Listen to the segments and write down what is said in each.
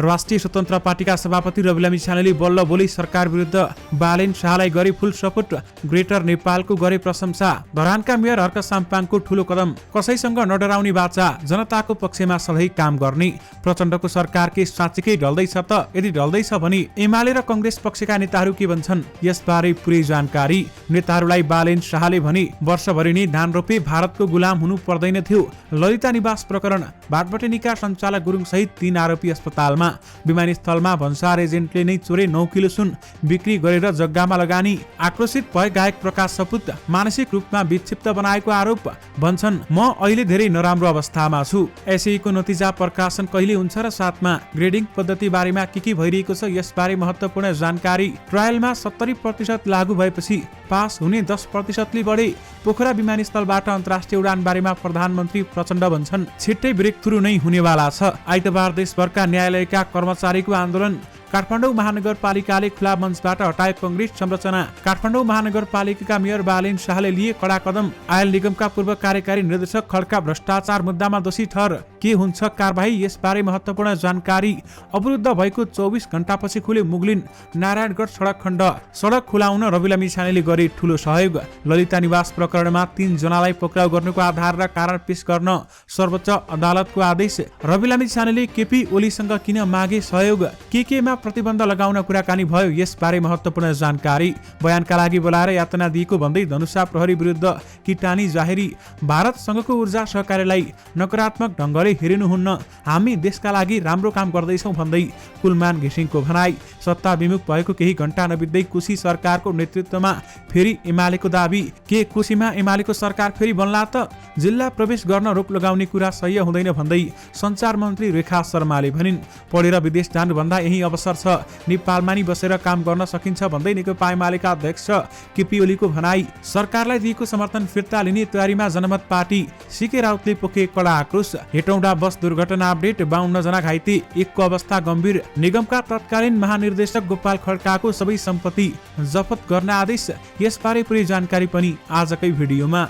राष्ट्रिय स्वतन्त्र पार्टीका सभापति रविलामी छानेले बल्ल बोली सरकार विरुद्ध बालेन शाहलाई गरे फुल सपोर्ट। ग्रेटर नेपालको गरे प्रशंसा। धरानका मेयर हर्क साम्पाङको ठूलो कदम। कसैसँग नडराउने बाचा। जनताको पक्षमा सधैँ काम गर्ने। प्रचण्डको सरकार के साँच्चीकै ढल्दैछ त? यदि ढल्दैछ भने एमाले र कंग्रेस पक्षका नेताहरू के भन्छन्? यसबारे पुरै जानकारी। नेताहरूलाई बालेन शाहले भने वर्षभरि नै धान रोपे भारतको गुलाम हुनु पर्दैन थियो। ललिता निवास प्रकरण। बाटबटेनीका सञ्चालक गुरुङ सहित 3 आरोपी अस्पतालमा। विमानस्थलमा भन्सार एजेन्टले नै चोरे 9 किलो सुन बिक्री गरेर जग्गामा लगानी। आक्रोशित भए गायक प्रकाश सपुत। मानसिक रूपमा विक्षिप्त बनाएको आरोप। भन्छन् म अहिले धेरै नराम्रो अवस्थामा छु। एसईको नतिजा प्रकाशन कहिले हुन्छ र साथमा ग्रेडिङ पद्धति बारेमा के भइरहेको छ यसबारे महत्त्वपूर्ण जानकारी। ट्रायलमा 70% लागू भएपछि पास हुने 10%ले बढे। पोखरा विमानस्थलबाट अन्तर्राष्ट्रिय उडान बारेमा प्रधानमन्त्री प्रचण्ड भन्छन् छिट्टै ब्रेक थ्रु नै हुनेवाला छ। आइतबार देशभरका न्यायालयका कर्मचारीको आन्दोलन। काठमाडौँ महानगरपालिकाले खुला मञ्चबाट हटाए कंग्रेस संरचना। काठमाडौँ महानगरपालिकाका मेयर बालेन शाहले लिए कडा कदम। आयल निगमका पूर्व कार्यकारी निर्देशक खड्का भ्रष्टाचार मुद्दामा दोषी ठहर। के हुन्छ कारबाही यसबारे महत्त्वपूर्ण जानकारी। अवरुद्ध भएको 24 घण्टापछि खुले मुगलिन नारायणगढ सडक खण्ड। सडक खुलाउन रविलामी छानेले गरे ठूलो सहयोग। ललिता निवास प्रकरणमा 3 जनालाई पक्राउ गर्नुको आधार र कारण पेश गर्न सर्वोच्च अदालतको आदेश। रविलामी छानेले केपी ओलीसँग किन मागे सहयोग? केमा प्रतिबन्ध लगाउन कुराकानी भयो यसबारे महत्त्वपूर्ण जानकारी। बयानका लागि बोलाएर यातना दिएको भन्दै धनुषा प्रहरी विरुद्ध किटानी जाहेरी। भारतसँगको ऊर्जा सहकार्यलाई नकारात्मक ढङ्गले हेरिनुहुन्न। हामी देशका लागि राम्रो काम गर्दैछौँ भन्दै कुलमान घिसिङको भनाई। सत्ता विमुख भएको केही घण्टा नबित्दै कोशी सरकारको नेतृत्वमा फेरि एमालेको दाबी। के कोशीमा एमालेको सरकार फेरि बन्ला त? जिल्ला प्रवेश गर्न रोक लगाउने कुरा सही हुँदैन भन्दै सञ्चार मन्त्री रेखा शर्माले भनिन्। पढेर विदेश जानुभन्दा यही अवसर छ। नेपालमा नि बसेर काम गर्न सकिन्छ भन्दै नेकपा एमालेका अध्यक्ष केपी ओलीको भनाई। सरकारलाई दिएको समर्थन फिर्ता लिने तयारीमा जनमत पार्टी। सीके राउतले पोखे कडा आक्रोश। हेटौँडा बस दुर्घटना अपडेट। 52 जना घाइते, 1 को अवस्था गम्भीर। निगमका तत्कालीन महानिर्देशक गोपाल खड्काको सबै सम्पत्ति जफत गर्न आदेश। यसबारे पुरै जानकारी पनि आजकै भिडियोमा।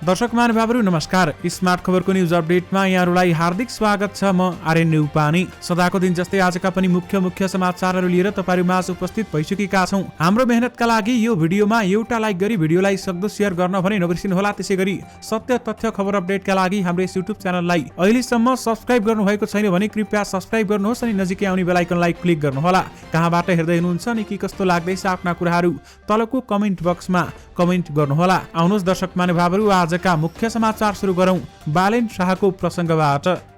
दर्शक महानुभावहरू नमस्कार। स्मार्ट खबरको न्युज अपडेटमा यहाँहरूलाई हार्दिक स्वागत छ। म आर्यन न्युपानी। सदाको दिन जस्तै आजका पनि मुख्य समाचारहरू लिएर तपाईहरु माझ उपस्थित भइसकेका छौं। हाम्रो मेहनतका लागि यो भिडियोमा एउटा लाइक गरी भिडियोलाई सक्दो शेयर गर्न भने नबिर्सिनुहोला। त्यसैगरी सत्य तथ्य खबर अपडेटका लागि हाम्रो युट्युब च्यानललाई अहिलेसम्म सब्स्क्राइब गर्नुभएको छैन भने कृपया सब्स्क्राइब गर्नुहोस् अनि नजिकै आउने बेल आइकनलाई क्लिक गर्नुहोला। कहाँबाट हेर्दै हुनुहुन्छ अनि के कस्तो लाग्दैछ आफ्ना कुराहरू तलको कमेन्ट बक्समा कमेन्ट गर्नुहोला। आउनुहोस् दर्शक महानुभावहरू आजका मुख्य समाचार सुरु गरौं बालेन शाहको प्रसंगबाट।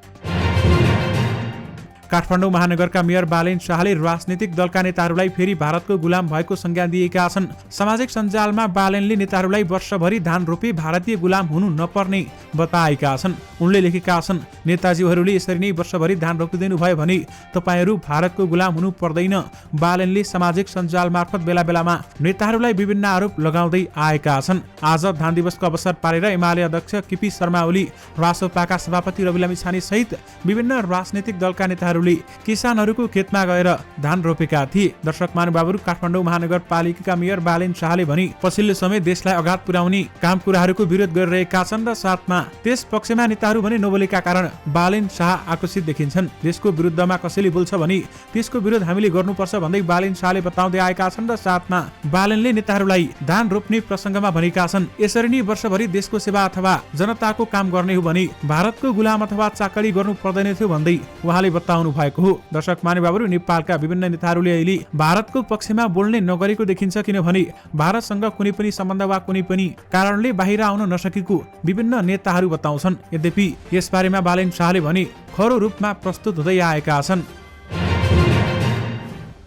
काठमाडौँ महानगरका मेयर बालेन शाहले राजनीतिक दलका नेताहरूलाई फेरि भारतको गुलाम भएको संज्ञा दिएका छन्। सामाजिक सञ्जालमा बालेनले नेताहरूलाई वर्षभरि धान रोपे भारतीय गुलाम हुनु नपर्ने बताएका छन्। उनले लेखेका छन् नेताजीहरूले यसरी नै वर्षभरि धान रोपिदिनु भयो भने तपाईहरू भारतको गुलाम हुनु पर्दैन। बालेनले सामाजिक सञ्जाल मार्फत बेला बेलामा नेताहरूलाई विभिन्न आरोप लगाउँदै आएका छन्। आज धान दिवसको अवसर पारेर एमाले अध्यक्ष केपी शर्मा ओली, रासोपाका सभापति रविलामी छाने सहित विभिन्न राजनीतिक दलका नेताहरू किसानहरूको खेतमा गएर धान रोपेका थिए। दर्शक महानुभावहरू काठमाडौँ महानगरपालिकाका मेयर बालेन शाहले भने पछिल्लो समय देशलाई अगाडि पुर्याउने काम कुराहरूको विरोध गरिरहेका छन् र साथमा त्यस पक्षमा नेताहरू भने नबोलेका कारण बालेन शाह आक्रोशित देखिन्छन्। देशको विरुद्धमा कसैले बोल्छ भने त्यसको विरोध हामीले गर्नुपर्छ भन्दै बालेन शाहले बताउँदै आएका छन् र साथमा बालेनले नेताहरूलाई धान रोप्ने प्रसङ्गमा भनेका छन् यसरी नै वर्षभरि देशको सेवा अथवा जनताको काम गर्ने हो भने भारतको गुलाम अथवा चाकरी गर्नु पर्दैन थियो भन्दै उहाँले बताउनु भएको हो। दर्शक महानुभावहरू नेपालका विभिन्न नेताहरूले अहिले भारतको पक्षमा बोल्ने नगरेको देखिन्छ, किनभने भारतसँग कुनै पनि सम्बन्ध वा कुनै पनि कारणले बाहिर आउन नसकेको विभिन्न नेताहरू बताउँछन्। यद्यपि यसबारेमा बालेन शाहले भने खरो रूपमा प्रस्तुत हुँदै आएका छन्।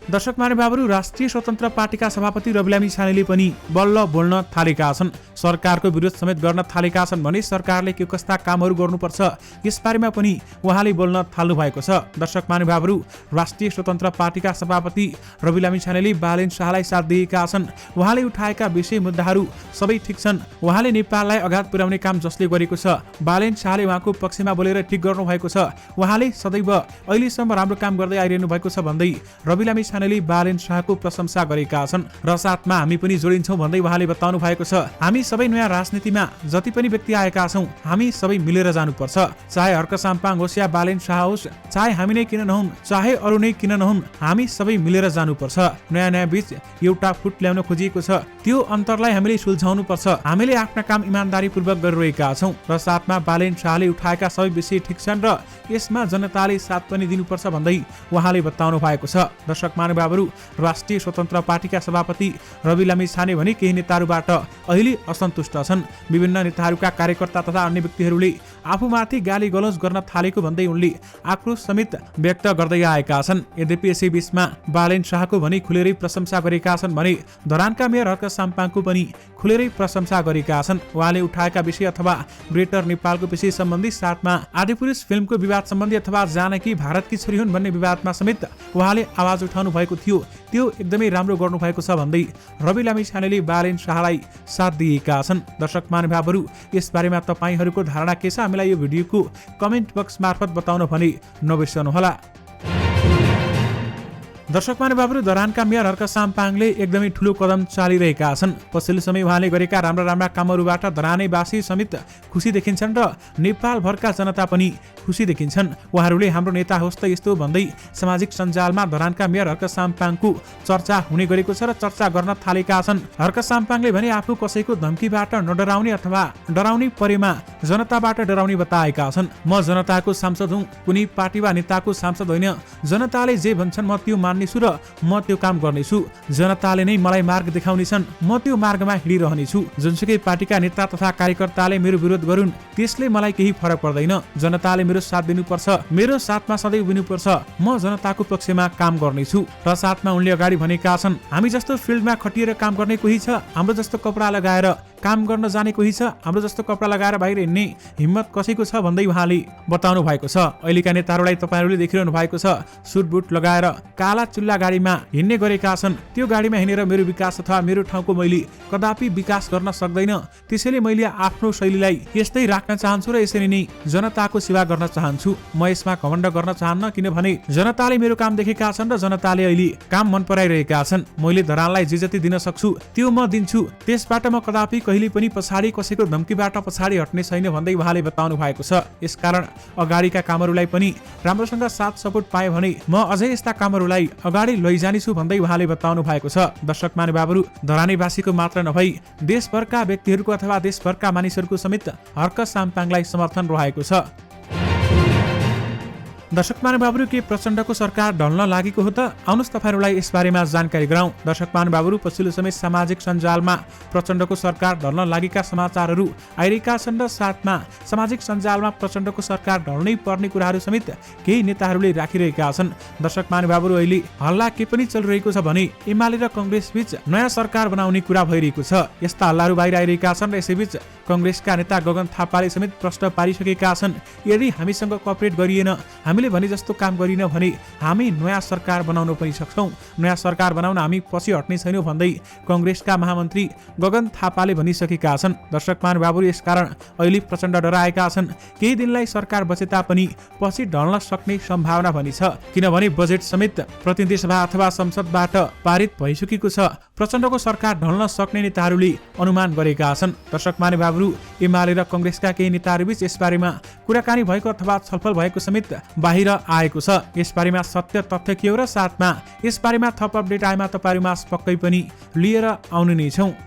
दर्शक महानुभावहरू राष्ट्रिय स्वतन्त्र पार्टीका सभापति रविलामी छानेले पनि बल्ल बोल्न थालेका छन्। सरकारको विरोध समेत गर्न थालेका छन् भने सरकारले के कस्ता कामहरू गर्नुपर्छ यसबारेमा पनि उहाँले बोल्न थाल्नु भएको छ। दर्शक महानुभावहरू राष्ट्रिय स्वतन्त्र पार्टीका सभापति रविलामी छानेले बालेन शाहलाई साथ दिएका छन्। उहाँले उठाएका विषय मुद्दाहरू सबै ठिक छन्। उहाँले नेपाललाई अगाडि पुर्याउने काम जसले गरेको छ बालेन शाहले उहाँको पक्षमा बोलेर ठिक गर्नु भएको छ। उहाँले सदैव अहिलेसम्म राम्रो काम गर्दै आइरहनु भएको छ भन्दै रविलामी छानेली बालेन शाहको प्रशंसा गरेका छन् र साथमा हामी पनि जोडिन्छौँ भन्दै उहाँले बताउनु भएको छ। हामी सबै नयाँ राजनीतिमा जति पनि व्यक्ति आएका छौँ हामी सबै मिलेर जानुपर्छ। चाहे हर्क साम्पाङ होस् या बालेन शाह होस्, चाहे हामी नै किन नहुन्, चाहे अरू नै किन नहुन्, हामी सबै मिलेर जानुपर्छ। नयाँ बीच एउटा फुट ल्याउन खोजिएको छ, त्यो अन्तरलाई हामीले सुल्झाउनु पर्छ। हामीले आफ्ना काम इमानदारीपूर्वक गरिरहेका छौँ र साथमा बालेन शाहले उठाएका सबै विषय ठिक छन् र यसमा जनताले साथ पनि दिनुपर्छ भन्दै उहाँले बताउनु भएको छ। दर्शक महानुभावहरू, राष्ट्रिय स्वतन्त्र पार्टीका सभापति रवि लामिछाने भने केही नेताहरूबाट अहिले असन्तुष्ट छन्। विभिन्न नेताहरूका कार्यकर्ता तथा अन्य व्यक्तिहरूले आफूमाथि गाली गलौज गर्न थालेको भन्दै उनले आक्रोश समेत व्यक्त गर्दै आएका छन्। यद्यपि यसै बीचमा बालेन शाहको भनी खुलेरै प्रशंसा गरेका छन् भने धरानका मेयर हर्क साम्पाङको पनि खुलेरै प्रशंसा गरेका छन्। उहाँले उठाएका विषय अथवा ग्रेटर नेपालको विषय सम्बन्धी, साथमा आदिपुरुष फिल्मको विवाद सम्बन्धी अथवा जानकी भारतकी छोरी हुन् भन्ने विवादमा समेत उहाँले आवाज उठाउनु भएको थियो, त्यो एकदमै राम्रो गर्नु भएको छ भन्दै रवि लामिछानेले बालेन शाहलाई साथ दिएका छन्। दर्शक महानुभावहरू, यसबारेमा तपाईँहरूको धारणा के छ हामीलाई यो भिडियोको कमेन्ट बक्स मार्फत बताउन भने नबिर्सनुहोला। दर्शक महानुभावहरू, धरानका मेयर हर्क साम्पाङले एकदमै ठूलो कदम चालिरहेका छन्। पछिल्लो समय उहाँले गरेका राम्रा कामहरूबाट धरानैवासी समेत खुसी देखिन्छन् र नेपालभरका जनता पनि खुसी देखिन्छन्। उहाँहरूले हाम्रो नेता होस् त यस्तो भन्दै सामाजिक सञ्जालमा धरानका मेयर हर्क साम्पाङको चर्चा हुने गरेको छ र चर्चा गर्न थालेका छन्। हर्क साम्पाङले भने आफू कसैको धम्कीबाट नडराउने अथवा डराउने परेमा जनताबाट डराउने बताएका छन्। म जनताको सांसद हुँ, कुनै पार्टी वा नेताको सांसद होइन। जनताले जे भन्छन् म त्यो मान्नेछु र म त्यो काम गर्नेछु। जनताले नै मलाई मार्ग देखाउनेछन्, म त्यो मार्गमा हिँडिरहनेछु। जुनसुकै पार्टीका नेता तथा कार्यकर्ताले मेरो विरोध गरून् त्यसले मलाई केही फरक पर्दैन। जनताले मेरो साथ दिनुपर्छ, मेरो साथमा सधैँ उभिनुपर्छ। म जनताको पक्षमा काम गर्नेछु। र साथमा उनले अगाडि भनेका छन्, हामी जस्तो फिल्डमा खटिएर काम गर्ने कोही छ, हाम्रो जस्तो कपडा लगाएर काम गर्न जाने कोही छ, हाम्रो जस्तो कपडा लगाएर बाहिर हिँड्ने हिम्मत कसैको छ भन्दै उहाँले बताउनु भएको छ। अहिलेका नेताहरूलाई तपाईँहरूले देखिरहनु भएको छ, सुट बुट लगाएर काला चुल्ला गाडीमा हिँड्ने गरेका छन्। त्यो गाडीमा हिँडेर मेरो विकास अथवा मेरो ठाउँको मैले कदापि विकास गर्न सक्दैन, त्यसैले मैले आफ्नो शैलीलाई यस्तै राख्न चाहन्छु र यसरी नै जनताको सेवा गर्न चाहन्छु। म यसमा घमण्ड गर्न चाहन्न, किनभने जनताले मेरो काम देखेका छन् र जनताले अहिले काम मन पराइरहेका छन्। मैले धरानलाई जे जति दिन सक्छु त्यो म दिन्छु, त्यसबाट म कदापि कहिले पनि पछाडि कसैको धम्कीबाट पछाडि हट्ने छैन भन्दै उहाँले बताउनु भएको छ। यसकारण अगाडिका कामहरूलाई पनि राम्रोसँग साथ सपोर्ट पाए भने म अझै यस्ता कामहरूलाई अगाडि लैजानेछु भन्दै उहाँले बताउनु भएको छ। दर्शक महानुभावहरू, धरानीवासीको मात्र नभई देशभरका व्यक्तिहरूको अथवा देशभरका मानिसहरूको समेत हर्क साम्पाङलाई समर्थन रहेको छ। दर्शक महानुभावहरू, के प्रचण्डको सरकार ढल्न लागेको हो त? आउनुहोस् तपाईँहरूलाई यसबारेमा जानकारी गराउँ। दर्शक महानुभावहरू, पछिल्लो समय सामाजिक सञ्जालमा प्रचण्डको सरकार ढल्न लागेका समाचारहरू आइरहेका छन् र साथमा सामाजिक सञ्जालमा प्रचण्डको सरकार ढल्नै पर्ने कुराहरू समेत केही नेताहरूले राखिरहेका छन्। दर्शक महानुभावहरू, अहिले हल्ला के पनि चलिरहेको छ भने एमाले र कङ्ग्रेस बीच नयाँ सरकार बनाउने कुरा भइरहेको छ। यस्ता हल्लाहरू बाहिर आइरहेका छन् र यसैबीच कङ्ग्रेसका नेता गगन थापाले समेत प्रश्न पारिसकेका छन्, यदि हामीसँग कोअपरेट गरिएन, हामीले भने जस्तो काम गरिन भने हामी नयाँ सरकार बनाउन पनि सक्छौँ, नयाँ सरकार बनाउन हामी पछि हट्ने छैनौँ भन्दै कङ्ग्रेसका महामन्त्री गगन थापाले भनिसकेका छन्। दर्शक महानुभावहरू, यसकारण अहिले प्रचण्ड डराएका छन्। केही दिनलाई सरकार बचे तापनि पछि ढल्न सक्ने सम्भावना पनि छ, किनभने बजेट समेत प्रतिनिधि सभा अथवा संसदबाट पारित भइसकेको छ। प्रचण्डको सरकार ढल्न सक्ने नेताहरूले अनुमान गरेका छन्। दर्शक महानुभावहरू, एमाले र कङ्ग्रेसका केही नेताहरूबीच यसबारेमा कुराकानी भएको अथवा छलफल भएको समेत बाहिर आएको छ। यसबारेमा सत्य तथ्य के हो र साथमा यसबारेमा थप अपडेट आएमा तपाईँहरूमा पक्कै पनि लिएर आउने नै छौँ।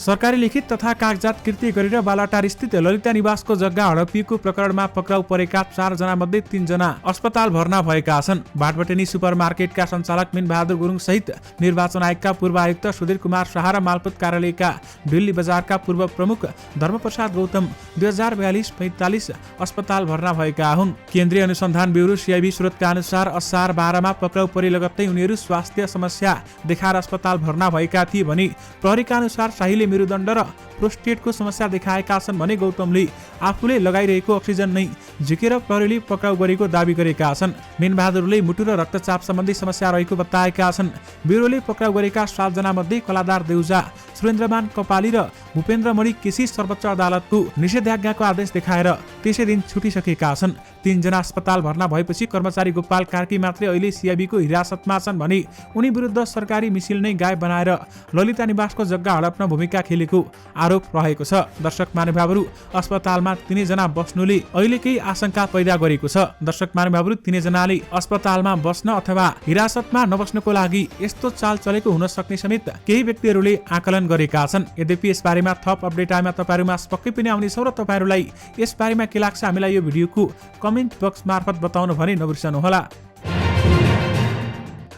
सरकारी लिखित तथा कागजात कृत्य गरेर बालाटार स्थित ललिता निवासको जग्गा हडपिएको प्रकरणमा पक्राउ परेका 4 जना मध्ये 3 जना अस्पताल भर्ना भएका छन्। भाटबटेनी सुपरमार्केटका सञ्चालक मिनबहादुर गुरुङ सहित निर्वाचन आयोगका पूर्व आयुक्त सुधीर कुमार शाह र मालपोत कार्यालयका दिल्ली बजारका पूर्व प्रमुख धर्मप्रसाद गौतम 2042-45 अस्पताल भर्ना भएका हुन्। केन्द्रीय अनुसन्धान ब्युरो CIB स्रोतका अनुसार असार 12 मा पक्राउ परे लगत्तै उनीहरू स्वास्थ्य समस्या देखाएर अस्पताल भर्ना भएका थिए भने प्रहरीका अनुसार शाहीले मेरुदण्ड र प्रोस्टेटको समस्या देखाएका छन् भने गौतमले आफूले लगाइरहेको अक्सिजन नै झिकेर प्रहरीले पक्राउ गरेको दावी गरेका छन्। मेनबहादुरले मुटु र रक्तचाप सम्बन्धी समस्या रहेको बताएका छन्। ब्युरोले पक्राउ गरेका 7 जना मध्ये कलादार देउजा, सुरेन्द्रमान कपाली र भूपेन्द्रमणि केसी सर्वोच्च अदालतको निषेधाज्ञाको आदेश देखाएर त्यसै दिन छुटिसकेका छन्। 3 जना अस्पताल भर्ना भएपछि कर्मचारी गोपाल कार्की मात्रै अहिले सिआइबीको हिरासतमा छन् भने उनी विरुद्ध सरकारी मिसिल नै गायब बनाएर ललिता निवासको जग्गा हडप्न भूमिका खेलेको आरोप रहेको छ। दर्शक महानुभावहरू, अस्पतालमा 3 जना बस्नुले अहिले केही आशंका पैदा गरेको छ। दर्शक महानुभावहरू, 3 जनाले अस्पतालमा बस्न अथवा हिरासतमा नबस्नको लागि यस्तो चाल चलेको हुन सक्ने समेत केही व्यक्तिहरूले आकलन गरेका छन्। यद्यपि यस बारेमा थप अपडेट आएमा तपाईहरुमा पक्कै पनि आउनेछौँ र तपाईहरुलाई यस बारेमा के लाग्छ हामीलाई यो भिडियोको कमेन्ट बक्स मार्फत बताउनु भने नबिर्सनुहोला।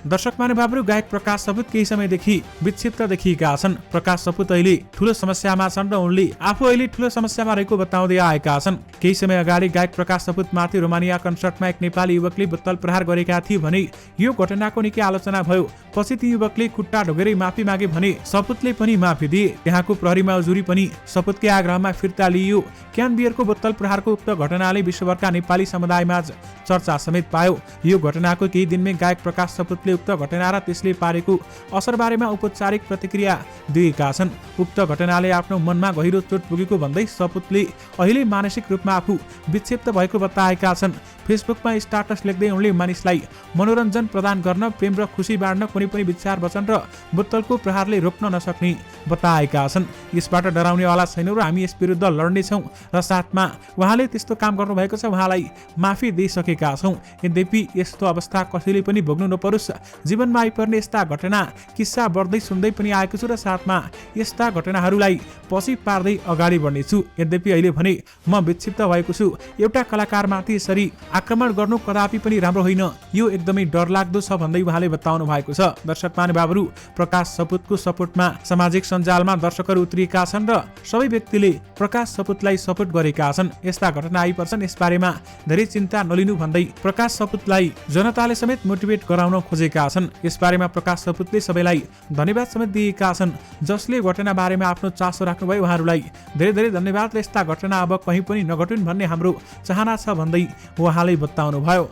दर्शक महानुभावहरू, गायक प्रकाश सपुत केही समयदेखि विक्षिप्त देखिएका छन्। प्रकाश सपुत अहिले ठूलो समस्यामा छन् र उनले आफू अहिले ठूलो समस्यामा रहेको बताउँदै आएका छन्। केही समय अगाडि गायक प्रकाश सपुत माथि रोमानिया कन्सर्टमा एक नेपाली युवकले बोतल प्रहार गरेका थिए भने यो घटनाको निकै आलोचना भयो। पछि ती युवकले खुट्टा ढोगेरै माफी मागे भने सपुतले पनि माफी दिए। त्यहाँको प्रहरी मौजुरी पनि सपुतकै आग्रहमा फिर्ता लिइयो। क्यान बियरको बोतल प्रहारको उक्त घटनाले विश्वभरका नेपाली समुदायमा चर्चा समेत पायो। यो घटनाको केही दिनमै गायक प्रकाश सपुतले उक्त घटना र त्यसले पारेको असर बारेमा औपचारिक प्रतिक्रिया दिएका छन्। उक्त घटनाले आफ्नो मनमा गहिरो चोट पुगेको भन्दै सपुतले अहिले मानसिक रूपमा आफू विक्षिप्त भएको बताएका छन्। फेसबुकमा स्टाटस लेख्दै उनले मानिसलाई मनोरञ्जन प्रदान गर्न, प्रेम र खुसी बाँड्न कुनै पनि विचार वचन र बोतलको प्रहारले रोक्न नसक्ने बताएका छन्। यसबाट डराउनेवाला छैनौँ र हामी यस विरुद्ध लड्नेछौँ र साथमा उहाँले त्यस्तो काम गर्नुभएको छ, उहाँलाई माफी दिइसकेका छौँ। यद्यपि यस्तो अवस्था कसैले पनि भोग्नु नपरोस्, जीवनमा आइपर्ने यस्ता घटना किस्सा बढ्दै सुन्दै पनि आएको छु र साथमा यस्ता घटनाहरूलाई पछि पार्दै अगाडि बढ्नेछु। यद्यपि अहिले भने म विक्षिप्त भएको छु। एउटा कलाकारमाथि यसरी आक्रमण गर्नु कदापि पनि राम्रो होइन, यो एकदमै डरलाग्दो छ भन्दै उहाँले बताउनु भएको छ। दर्शक महानुभावहरू, प्रकाश सपुतको सपोर्टमा सामाजिक सञ्जालमा दर्शकहरू उत्रिएका छन् र सबै व्यक्तिले प्रकाश सपुतलाई सपोर्ट गरेका छन्। यस्ता घटना आइपर्छन्, यसबारेमा धेरै चिन्ता नलिनु भन्दै प्रकाश सपुतलाई जनताले समेत मोटिभेट गराउन खोजेका छन्। यसबारेमा प्रकाश सपुतले सबैलाई धन्यवाद समेत दिएका छन् जसले घटना बारेमा आफ्नो चासो राख्नुभयो। उहाँहरूलाई धेरै धेरै धन्यवाद र यस्ता घटना अब कहीँ पनि नघटुन् भन्ने हाम्रो चाहना छ भन्दै उहाँले बताउनु भयो।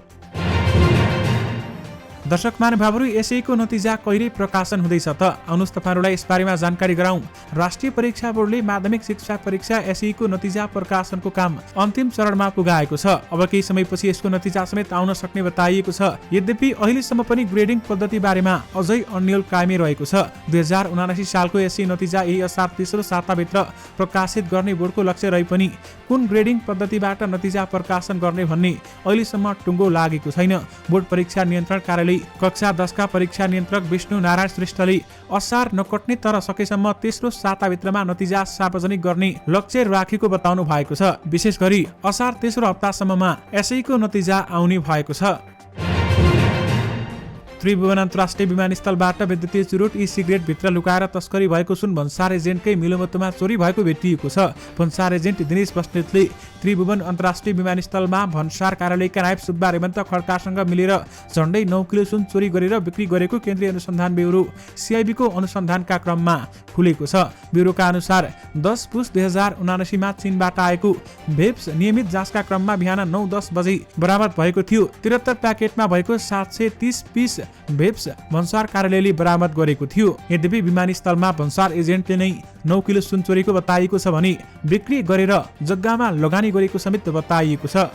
दर्शक महानुभावहरू, यसैको नतिजा कहिले प्रकाशन हुँदैछ त? आउनुहोस् तपाईहरुलाई यसबारेमा जानकारी गराउँ। राष्ट्रिय परीक्षा बोर्डले माध्यमिक शिक्षा परीक्षा एसईको नतिजा प्रकाशनको काम अन्तिम चरणमा पुगाएको छ। अब केही समयपछि यसको नतिजा समेत आउन सक्ने बताइएको छ। यद्यपि अहिलेसम्म पनि ग्रेडिङ पद्धति बारेमा अझै अन्यल कायमै रहेको छ। 2079 सालको एसई नतिजा यही असार तेस्रो साताभित्र प्रकाशित गर्ने बोर्डको लक्ष्य रहे पनि कुन ग्रेडिङ पद्धतिबाट नतिजा प्रकाशन गर्ने भन्ने अहिलेसम्म टुङ्गो लागेको छैन। बोर्ड परीक्षा नियन्त्रण कार्यालय कक्षा 10 का परीक्षा नियन्त्रक विष्णु नारायण श्रेष्ठले असार नकट्ने तर सकेसम्म तेस्रो साताभित्रमा नतिजा सार्वजनिक गर्ने लक्ष्य राखेको बताउनु भएको छ। विशेष गरी असार तेस्रो हप्तासम्ममा एसईको नतिजा आउने भएको छ। त्रिभुवन अन्तर्राष्ट्रिय विमानस्थलबाट विद्युतीय चुरोट ई सिगरेट भित्र लुकाएर तस्करी भएको सुन भन्सार एजेन्टकै मिलोमतोमा चोरी भएको भेटिएको छ। भन्सार एजेन्ट दिनेश बस्नेतले त्रिभुवन अन्तर्राष्ट्रिय विमानस्थलमा भन्सार कार्यालयका नायब सुब्बा रेवन्त खड्कासँग मिलेर झण्डै 9 किलो सुन चोरी गरेर बिक्री गरेको केन्द्रीय अनुसन्धान ब्युरो सिआइबीको अनुसन्धानका क्रममा खुलेको छ। ब्युरोका अनुसार 10 पुस 2079 मा चीनबाट आएको भेप्स नियमित जाँचका क्रममा बिहान 9:10 बजे बरामद भएको थियो। 73 प्याकेटमा भएको 730 पिस भेप्स भन्सार कार्यालयले बरामद गरेको थियो। यद्यपि विमानस्थलमा भन्सार एजेन्टले नै 9 किलो सुन चोरीको बताइएको छ भने बिक्री गरेर जग्गामा लगानी गरेको समेत बताइएको छ।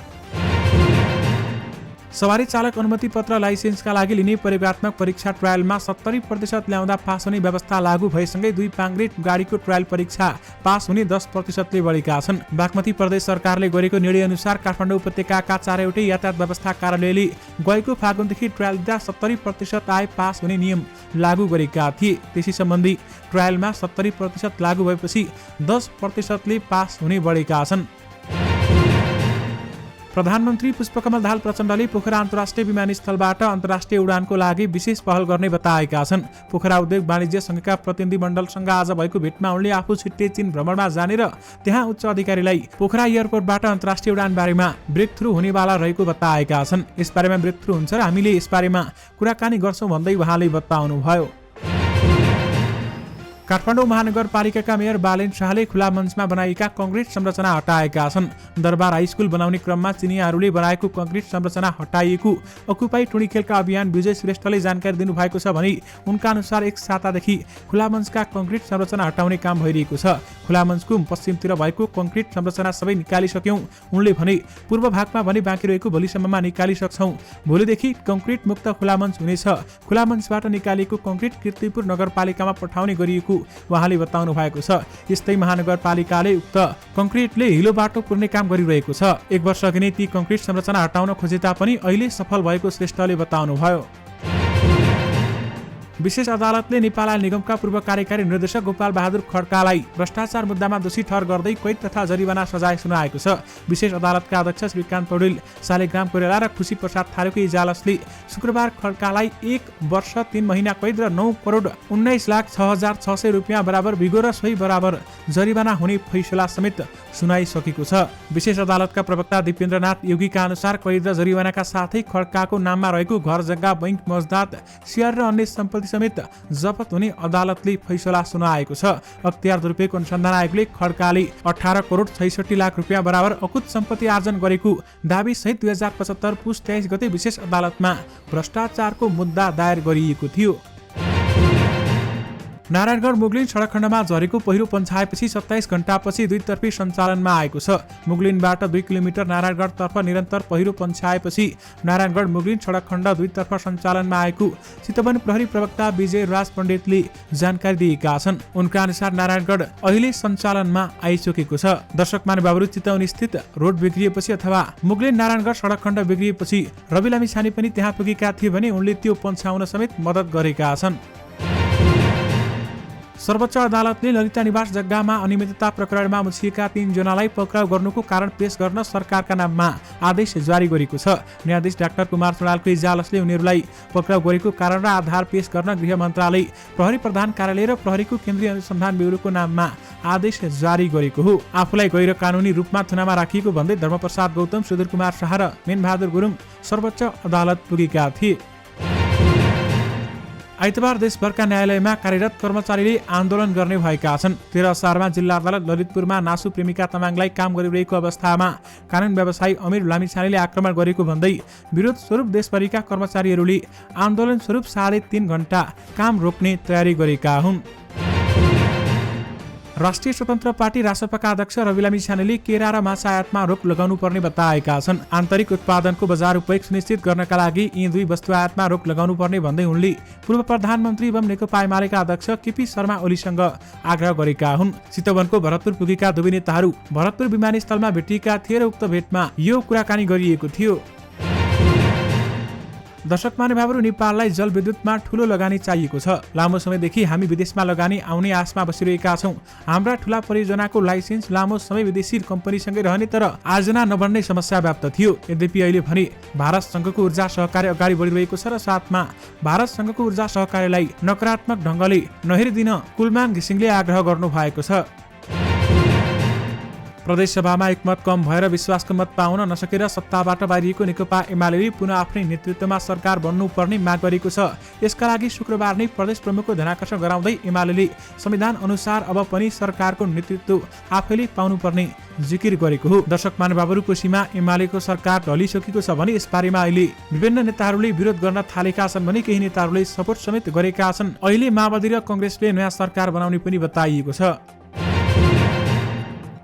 सवारी चालक अनुमति पत्र लाइसेन्सका लागि लिने प्रयोगात्मक परीक्षा ट्रायलमा 70% ल्याउँदा पास हुने व्यवस्था लागू भएसँगै 2 पाङ्ग्रे गाडीको ट्रायल परीक्षा पास हुने 10%ले बढेका छन्। बागमती प्रदेश सरकारले गरेको निर्णय अनुसार काठमाडौँ उपत्यकाका 4वटै यातायात व्यवस्था कार्यालयले गएको फागुनदेखि ट्रायल दिँदा 70% आए पास हुने नियम लागू गरेका थिए। त्यसै सम्बन्धी ट्रायलमा 70% लागू भएपछि 10%ले पास हुने बढेका छन्। प्रधानमन्त्री पुष्पकमल दाहाल प्रचण्डले पोखरा अन्तर्राष्ट्रिय विमानस्थलबाट अन्तर्राष्ट्रिय उडानको लागि विशेष पहल गर्ने बताएका छन्। पोखरा उद्योग वाणिज्य संघका प्रतिनिधि मण्डलसँग आज भएको भेटमा उनले आफू छिट्टै चीन भ्रमणमा जाने र त्यहाँ उच्च अधिकारीलाई पोखरा एयरपोर्टबाट अन्तर्राष्ट्रिय उडान बारेमा ब्रेक थ्रु हुनेवाला रहेको बताएका छन्। यसबारेमा ब्रेक थ्रु हुन्छ र हामीले यसबारेमा कुराकानी गर्छौं भन्दै उहाँले बताउनुभयो। काठमाडौँ महानगरपालिकाका मेयर बालेन शाहले खुला मञ्चमा बनाएका कङ्क्रिट संरचना हटाएका छन्। दरबार हाइस्कुल बनाउने क्रममा चिनियाहरूले बनाएको कङ्क्रिट संरचना हटाइएको अकुपाई टुँडी खेलका अभियान विजय श्रेष्ठले जानकारी दिनुभएको छ भने उनका अनुसार एक सातादेखि खुला मञ्चका कङ्क्रिट संरचना हटाउने काम भइरहेको छ। खुला मञ्चको पश्चिमतिर भएको कङ्क्रिट संरचना सबै निकालिसक्यौं। उनले भने पूर्व भागमा भने बाँकी रहेको भोलिसम्ममा निकालिसक्छौं। भोलिदेखि कङ्क्रिट मुक्त खुला मञ्च हुनेछ। खुला मञ्चबाट निकालिएको कङ्क्रिट कीर्तिपुर नगरपालिकामा पठाउने गरिएको उहाँले बताउनु भएको छ। यस्तै महानगरपालिकाले उक्त कङ्क्रिटले हिलो बाटो पुर्ने काम गरिरहेको छ। 1 वर्ष अघि नै ती कङ्क्रिट संरचना हटाउन खोजे तापनि अहिले सफल भएको श्रेष्ठले बताउनुभयो। विशेष अदालतले नेपाल आयल निगमका पूर्व कार्यकारी निर्देशक गोपाल बहादुर खड्कालाई भ्रष्टाचार मुद्दामा दोषी ठहर गर्दै कैद तथा जरिवाना सजाय सुनाएको छ। विशेष अदालतका अध्यक्ष श्रीकान्त पौडेल, शालिग्राम कोइराला र खुशी प्रसाद थारूको इजलासले शुक्रबार खड्कालाई 1 वर्ष 3 महिना कैद र 9,19,06,600 रुपियाँ बराबर बिगो र सोही बराबर जरिवाना हुने फैसला समेत सुनाइसकेको छ। विशेष अदालतका प्रवक्ता दिपेन्द्रनाथ योगीका अनुसार कैद र जरिवानाका साथै खड्काको नाममा रहेको घर जग्गा, बैंक मजदात, शेयर र अन्य सम्पत्ति समेत जफत हुने अदालतले फैसला सुनाएको छ। अख्तियार दुरुपयोग अनुसन्धान आयोगले खड्काले 18 करोड 66 लाख रुपियाँ बराबर अकुत सम्पत्ति आर्जन गरेको दाबी सहित 2075 पुस 23 गते विशेष अदालतमा भ्रष्टाचारको मुद्दा दायर गरिएको थियो। नारायणगढ मुगलिन सडक खण्डमा झरेको पहिरो पन्छाएपछि 27 घण्टापछि दुईतर्फी सञ्चालनमा आएको छ। मुगलिनबाट 2 किलोमिटर नारायणगढतर्फ निरन्तर पहिरो पन्छाएपछि नारायणगढ मुगलिन सडक खण्ड दुईतर्फ सञ्चालनमा आएको चितवन प्रहरी प्रवक्ता विजय राज पण्डितले जानकारी दिएका छन्। उनका अनुसार नारायणगढ अहिले सञ्चालनमा आइसकेको छ। दर्शक महानुभावहरू, चितवन स्थित रोड बिग्रिएपछि अथवा मुगलिन नारायणगढ सडक खण्ड बिग्रिएपछि रवि लामिछाने पनि त्यहाँ पुगेका थिए भने उनले त्यो पन्छाउन समेत मद्दत गरेका छन्। सर्वोच्च अदालतले ललिता निवास जग्गामा अनियमितता प्रकरणमा मुछिएका 3 जनालाई पक्राउ गर्नुको कारण पेश गर्न सरकारका नाममा आदेश जारी गरेको छ। न्यायाधीश डाक्टर कुमार चौडालको इजलासले उनीहरूलाई पक्राउ गरेको कारण र आधार पेश गर्न गृह मन्त्रालय, प्रहरी प्रधान कार्यालय र प्रहरीको केन्द्रीय अनुसन्धान ब्युरोको नाममा आदेश जारी गरेको हो। आफूलाई गैर कानुनी रूपमा थुनामा राखिएको भन्दै धर्मप्रसाद गौतम, सुधीर कुमार शाह र मेनबहादुर गुरुङ सर्वोच्च अदालत पुगेका थिए। आइतबार देशभरका न्यायालयमा कार्यरत कर्मचारीले आन्दोलन गर्ने भएका छन्। 13 असारमा जिल्ला अदालत ललितपुरमा नासु प्रेमिका तामाङलाई काम गरिरहेको अवस्थामा कानुन व्यवसायी अमिर लामिछानेले आक्रमण गरेको भन्दै विरोध स्वरूप देशभरिका कर्मचारीहरूले आन्दोलन स्वरूप 3.5 घण्टा काम रोक्ने तयारी गरेका हुन्। राष्ट्रिय स्वतन्त्र पार्टी रासपाका अध्यक्ष रवि लामिछानेले केरा र माछा आयातमा रोक लगाउनु पर्ने बताएका छन्। आन्तरिक उत्पादनको बजार उपयोग सुनिश्चित गर्नका लागि यी दुई वस्तु आयातमा रोक लगाउनु पर्ने भन्दै उनले पूर्व प्रधानमन्त्री एवं नेकपा एमालेका अध्यक्ष केपी शर्मा ओलीसँग आग्रह गरेका हुन्। चितवनको भरतपुर पुगेका दुवै नेताहरू भरतपुर विमानस्थलमा भेटिएका थिए र उक्त भेटमा यो कुराकानी गरिएको थियो। दर्शक महानुभावहरू, नेपाललाई जलविद्युतमा ठूलो लगानी चाहिएको छ। लामो समयदेखि हामी विदेशमा लगानी आउने आशमा बसिरहेका छौं। हाम्रा ठूला परियोजनाको लाइसेन्स लामो समय विदेशी कम्पनीसँगै रहने तर आयोजना नबन्ने समस्या व्याप्त थियो। यद्यपि अहिले भने भारतसँगको ऊर्जा सहकार्य अगाडि बढिरहेको छ र साथमा भारतसँगको ऊर्जा सहकार्यलाई नकारात्मक ढङ्गले नहेरिदिन कुलमान घिसिङले आग्रह गर्नु भएको छ। प्रदेशसभामा एकमत कम भएर विश्वासको मत पाउन नसकेर सत्ताबाट बाहिरिएको नेकपा एमाले पुनः आफ्नै नेतृत्वमा सरकार बन्नुपर्ने माग गरेको छ। यसका लागि शुक्रबार नै प्रदेश प्रमुखको ध्यानाकर्षण गराउँदै एमाले संविधान अनुसार अब पनि सरकारको नेतृत्व आफैले पाउनुपर्ने जिकिर गरेको हो। दर्शक महानुभावहरू, कोशीमा एमालेको सरकार ढलिसकेको छ भने यसबारेमा अहिले विभिन्न नेताहरूले विरोध गर्न थालेका छन् भने केही नेताहरूले सपोर्ट समेत गरेका छन्। अहिले माओवादी र कांग्रेसले नयाँ सरकार बनाउने पनि बताइएको छ।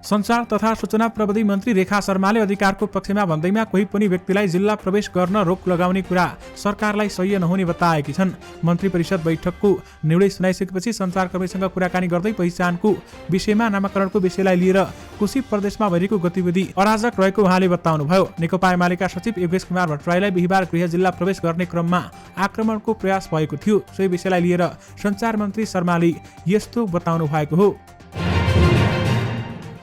सञ्चार तथा सूचना प्रविधि मन्त्री रेखा शर्माले अधिकारको पक्षमा भन्दैमा कोही पनि व्यक्तिलाई जिल्ला प्रवेश गर्न रोक लगाउने कुरा सरकारलाई सह्य नहुने बताएकी छन्। मन्त्री परिषद बैठकको निर्णय सुनाइसकेपछि सञ्चारकर्मीसँग कुराकानी गर्दै पहिचानको विषयमा नामाकरणको विषयलाई लिएर कोशी प्रदेशमा भइरहेको गतिविधि अराजक रहेको उहाँले बताउनुभयो। नेकपा एमालेका सचिव योगेश कुमार भट्टराईलाई बिहिबार गृह जिल्ला प्रवेश गर्ने क्रममा आक्रमणको प्रयास भएको थियो। सोही विषयलाई लिएर सञ्चार मन्त्री शर्माले यस्तो बताउनु भएको हो।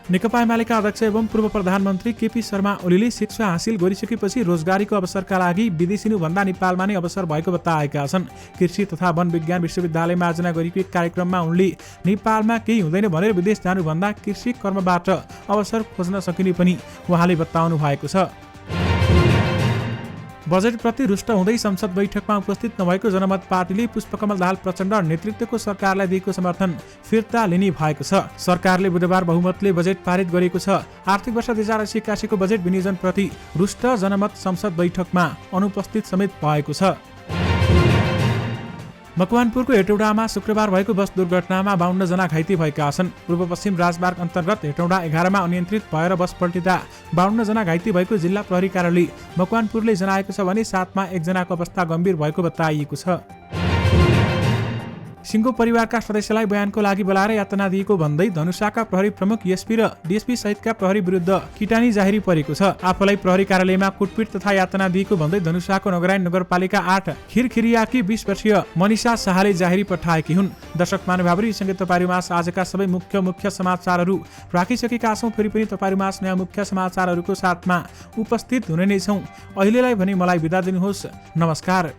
नेकपा एमालेका अध्यक्ष एवं पूर्व प्रधानमन्त्री केपी शर्मा ओलीले शिक्षा हासिल गरिसकेपछि रोजगारीको अवसरका लागि विदेशिनुभन्दा नेपालमा नै अवसर भएको बताएका छन्। कृषि तथा वन विज्ञान विश्वविद्यालयमा आयोजना गरिएको कार्यक्रममा उनले नेपालमा केही हुँदैन भनेर विदेश जानुभन्दा कृषि कर्मबाट अवसर खोज्न सकिने पनि उहाँले बताउनु भएको छ। बजेटप्रति रुष्ट हुँदै संसद बैठकमा उपस्थित नभएको जनमत पार्टीले पुष्पकमल दाहाल प्रचण्ड नेतृत्वको सरकारलाई दिएको समर्थन फिर्ता लिने भएको छ। सरकारले बुधबार बहुमतले बजेट पारित गरेको छ। आर्थिक वर्ष 2080-81 को बजेट विनियोजनप्रति रुष्ट जनमत संसद बैठकमा अनुपस्थित समेत भएको छ। मकवानपुरको हेटौडामा शुक्रबार भएको बस दुर्घटनामा 52 जना घाइते भएका छन्। पूर्व पश्चिम राजमार्ग अन्तर्गत हेटौडा 11 मा अनियन्त्रित भएर बस पल्टिँदा 52 जना घाइते भएको जिल्ला प्रहरी कार्यालय मकवानपुरले जनाएको छ भने 7 मा एकजनाको अवस्था गम्भीर भएको बताइएको छ। सिंघो परिवारका सदस्यलाई बयानको लागि बोलाएर यातना दिएको भन्दै धनुषाका प्रहरी प्रमुख एसपी र डीएसपी सहितका प्रहरी विरुद्ध किटानी जाहेरी परेको छ। आफूलाई प्रहरी कार्यालयमा कुटपिट तथा यातना दिएको भन्दै धनुषाको नगरायन नगरपालिका 8 खिरखिरियाकी 20 वर्षीय मनिषा शाहले जाहेरी पठाएकी हुन्। दर्शक महानुभावहरू, सँगै तपाईँहरूमाझ आजका सबै मुख्य समाचारहरू राखिसकेका छौँ। फेरि पनि तपाईँहरूमाझ नयाँ मुख्य समाचारहरूको साथमा उपस्थित हुने नै छौँ। अहिलेलाई भने मलाई बिदा दिनुहोस्। नमस्कार।